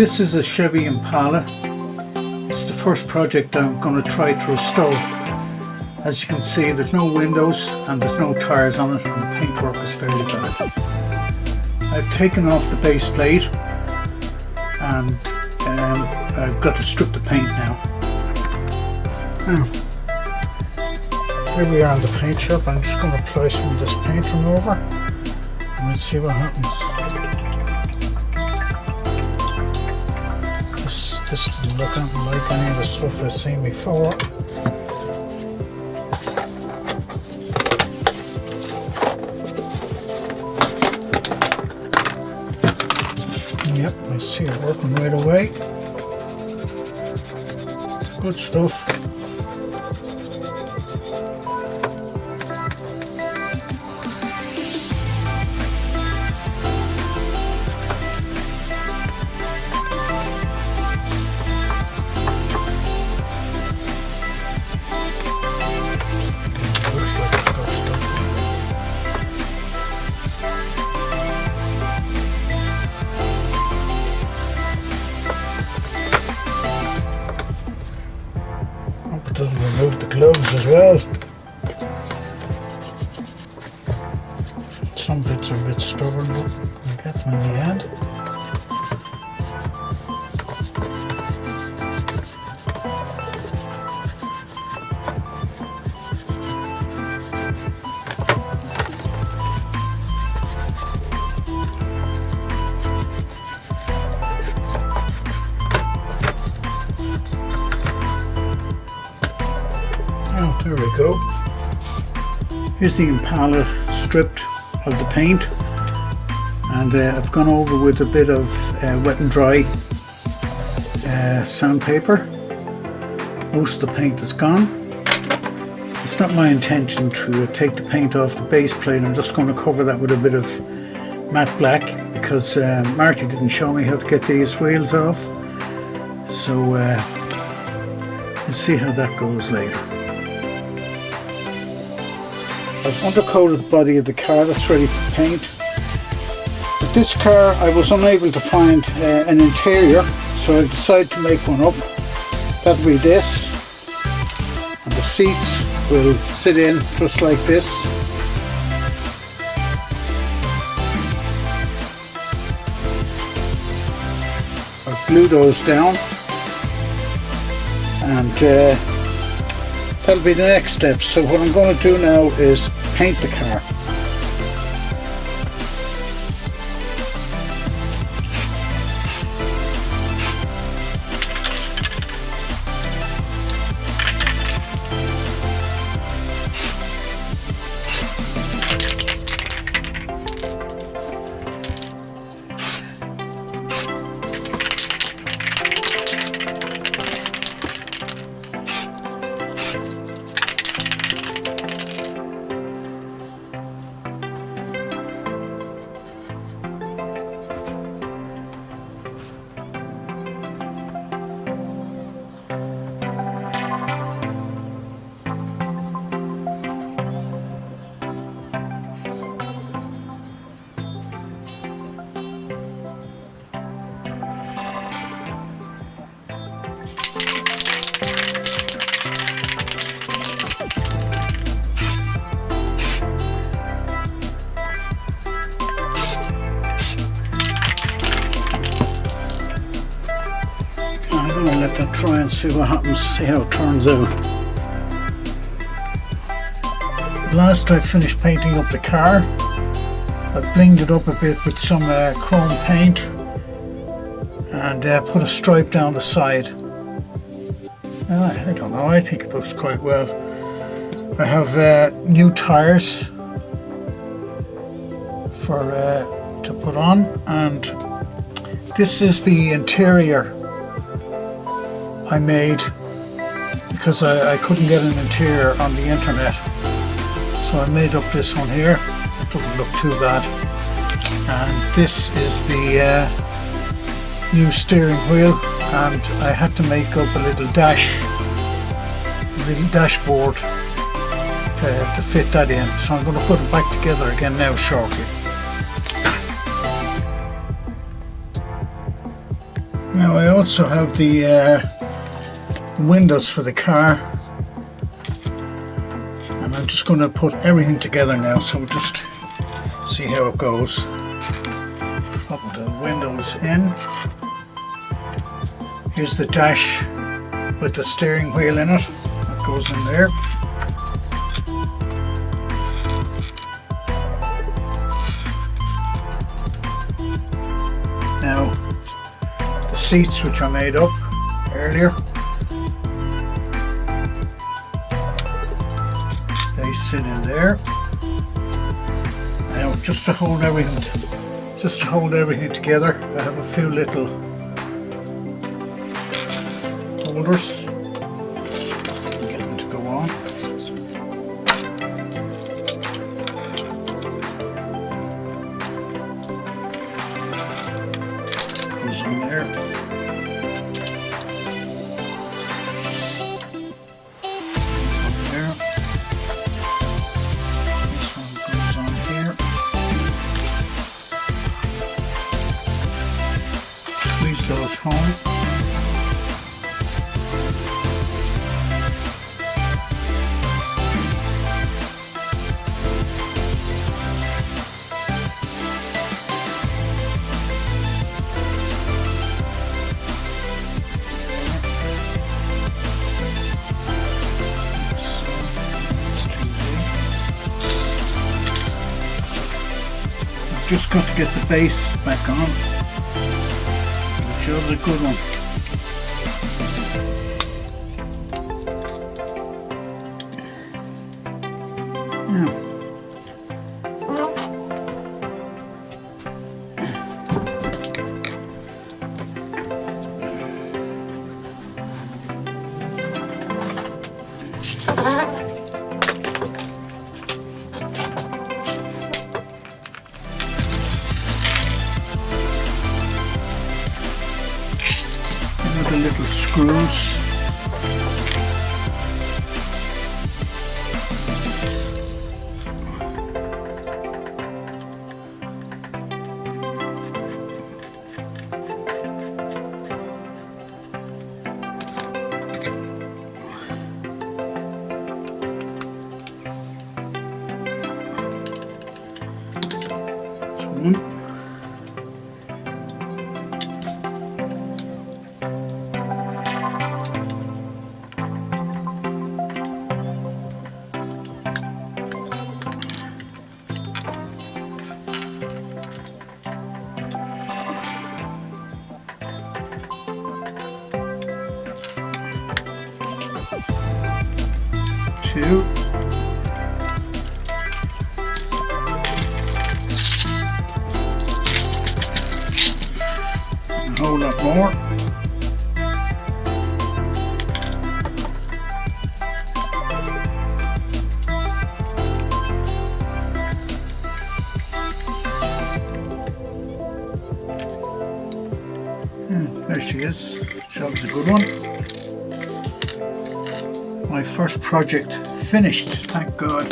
This is a Chevy Impala. It's the first project I'm going to try to restore. As you can see, there's no windows and there's no tyres on it, and the paintwork is fairly bad. I've taken off the base plate and I've got to strip the paint now. Here we are in the paint shop. I'm just going to apply some of this paint remover and we'll see what happens. This doesn't look anything like any of the stuff I've seen before. Yep, I see it working right away. Good stuff. It doesn't remove the gloves as well. Some bits are a bit stubborn, but we'll get them in the end. There we go. Here's the Impala stripped of the paint, and I've gone over with a bit of wet and dry sandpaper. Most of the paint is gone. It's not my intention to take the paint off the base plate. I'm just going to cover that with a bit of matte black because Marty didn't show me how to get these wheels off, so we'll see how that goes later. I've undercoated the body of the car, that's ready for paint. With this car I was unable to find an interior, so I decided to make one up. That'll be this, and the seats will sit in just like this. I'll glue those down, and that'll be the next step. So what I'm going to do now is paint the car. I'm going to let that try and see what happens, see how it turns out. Last I finished painting up the car, I blinged it up a bit with some chrome paint and put a stripe down the side. I don't know, I think it looks quite well. I have new tyres to put on, and this is the interior I made because I couldn't get an interior on the internet, so I made up this one here. It doesn't look too bad, and this is the new steering wheel, and I had to make up a little dashboard to fit that in, so I'm going to put it back together again now shortly. Now I also have the windows for the car, and I'm just going to put everything together now, so we'll just see how it goes. Put the windows in. Here's the dash with the steering wheel in it. That goes in there. Now the seats, which I made up earlier, they sit in there. Now just to hold everything together, I have a few little holders. Get them to go on. Goes on there. There. This one goes on here. Squeeze those home. 've just got to get the base back on. The job's a good one. Now, with the little screws. Two. A whole lot more. There she is. Job's a good one. My first project finished, thank God.